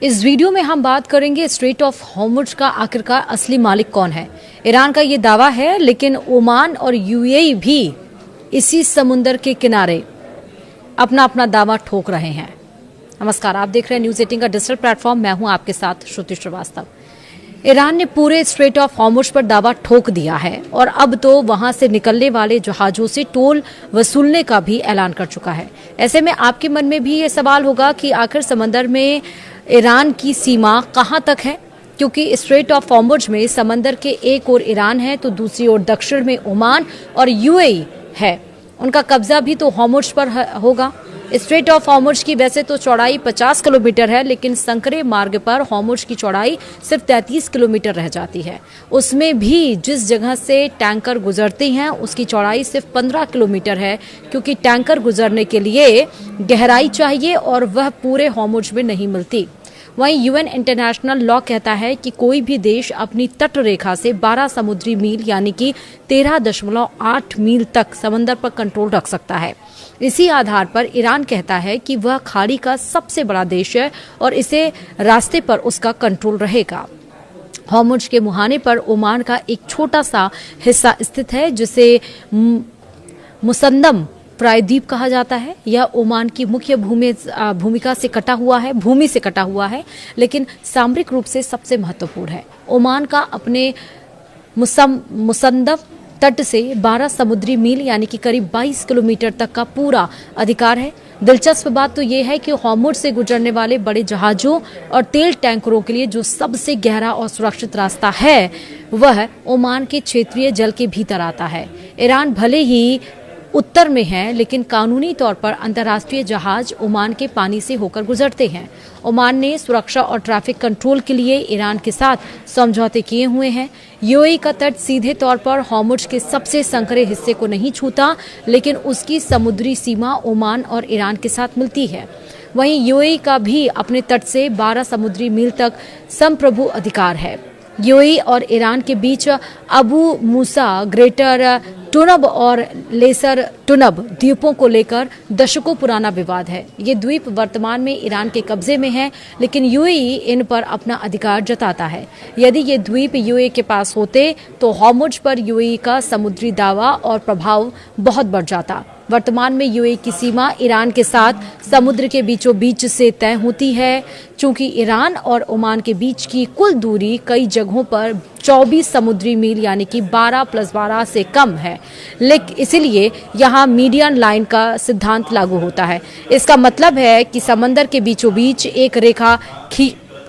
इस वीडियो में हम बात करेंगे स्ट्रेट ऑफ हॉर्मुज का आखिरकार असली मालिक कौन है। ईरान का ये दावा है, लेकिन ओमान और यूएई भी इसी समुंदर के किनारे अपना अपना दावा ठोक रहे हैं। नमस्कार, आप देख रहे हैं न्यूज 18 का डिजिटल प्लेटफॉर्म। मैं हूं आपके साथ श्रुति श्रीवास्तव। ईरान ने पूरे स्ट्रेट ऑफ हॉर्मुज पर दावा ठोक दिया है और अब तो वहां से निकलने वाले जहाजों से टोल वसूलने का भी ऐलान कर चुका है। ऐसे में आपके मन में भी ये सवाल होगा कि आखिर समंदर में ईरान की सीमा कहां तक है, क्योंकि स्ट्रेट ऑफ हॉर्मुज में समंदर के एक ओर ईरान है तो दूसरी ओर दक्षिण में ओमान और यूएई है। उनका कब्जा भी तो हॉर्मुज पर होगा। स्ट्रेट ऑफ हॉर्मुज की वैसे तो चौड़ाई 50 किलोमीटर है, लेकिन संकरे मार्ग पर हॉर्मुज की चौड़ाई सिर्फ 33 किलोमीटर रह जाती है। उसमें भी जिस जगह से टैंकर गुजरते हैं उसकी चौड़ाई सिर्फ 15 किलोमीटर है, क्योंकि टैंकर गुजरने के लिए गहराई चाहिए और वह पूरे हॉर्मुज में नहीं मिलती। वहीं यूएन इंटरनेशनल लॉ कहता है कि कोई भी देश अपनी तट रेखा से 12 समुद्री मील यानी कि 13.8 मील तक समंदर पर कंट्रोल रख सकता है। इसी आधार पर ईरान कहता है कि वह खाड़ी का सबसे बड़ा देश है और इसे रास्ते पर उसका कंट्रोल रहेगा। हॉर्मुज के मुहाने पर ओमान का एक छोटा सा हिस्सा स्थित है, जिसे मुसंदम प्रायद्वीप कहा जाता है। यह ओमान की मुख्य भूमि से कटा हुआ है, लेकिन सामरिक रूप से सबसे महत्वपूर्ण है। ओमान का अपने मुसंदम तट से 12 समुद्री मील यानी कि करीब 22 किलोमीटर तक का पूरा अधिकार है। दिलचस्प बात तो यह है कि हॉर्मुज से गुजरने वाले बड़े जहाजों और तेल टैंकरों के लिए जो सबसे गहरा और सुरक्षित रास्ता है वह ओमान के क्षेत्रीय जल के भीतर आता है। ईरान भले ही उत्तर में है, लेकिन कानूनी तौर पर अंतर्राष्ट्रीय जहाज ओमान के पानी से होकर गुजरते हैं। ओमान ने सुरक्षा और ट्रैफिक कंट्रोल के लिए ईरान के साथ समझौते किए हुए हैं। यूएई का तट सीधे तौर पर हॉर्मुज के सबसे संकरे हिस्से को नहीं छूता, लेकिन उसकी समुद्री सीमा ओमान और ईरान के साथ मिलती है। वहीं यूएई का भी अपने तट से 12 समुद्री मील तक संप्रभु अधिकार है। यूएई और ईरान के बीच अबू मूसा, ग्रेटर टुनब और लेसर टुनब द्वीपों को लेकर दशकों पुराना विवाद है। ये द्वीप वर्तमान में ईरान के कब्जे में है, लेकिन यूएई इन पर अपना अधिकार जताता है। यदि ये द्वीप यूएई के पास होते तो हॉर्मुज पर यूएई का समुद्री दावा और प्रभाव बहुत बढ़ जाता। वर्तमान में यूएई की सीमा ईरान के साथ समुद्र के बीचों बीच से तय होती है। चूंकि ईरान और ओमान के बीच की कुल दूरी कई जगहों पर 24 समुद्री मील यानी कि 12 + 12 से कम है, लेकिन इसीलिए यहाँ मीडियन लाइन का सिद्धांत लागू होता है। इसका मतलब है कि समंदर के बीचों बीच एक रेखा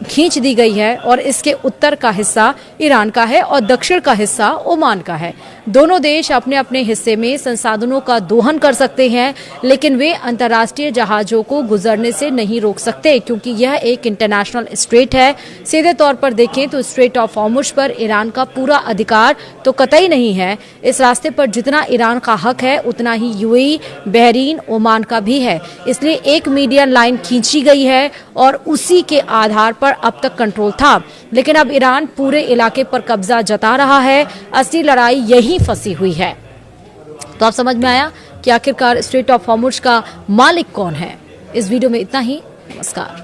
खींच दी गई है और इसके उत्तर का हिस्सा ईरान का है और दक्षिण का हिस्सा ओमान का है। दोनों देश अपने अपने हिस्से में संसाधनों का दोहन कर सकते हैं, लेकिन वे अंतर्राष्ट्रीय जहाजों को गुजरने से नहीं रोक सकते, क्योंकि यह एक इंटरनेशनल स्ट्रेट है। सीधे तौर पर देखें तो स्ट्रेट ऑफ हॉर्मुज पर ईरान का पूरा अधिकार तो कतई नहीं है। इस रास्ते पर जितना ईरान का हक है उतना ही यूएई, बहरीन, ओमान का भी है। इसलिए एक मीडियन लाइन खींची गई है और उसी के आधार पर अब तक कंट्रोल था, लेकिन अब ईरान पूरे इलाके पर कब्जा जता रहा है। असली लड़ाई यही फंसी हुई है। तो आप समझ में आया कि आखिरकार स्ट्रेट ऑफ हॉर्मुज का मालिक कौन है। इस वीडियो में इतना ही। नमस्कार।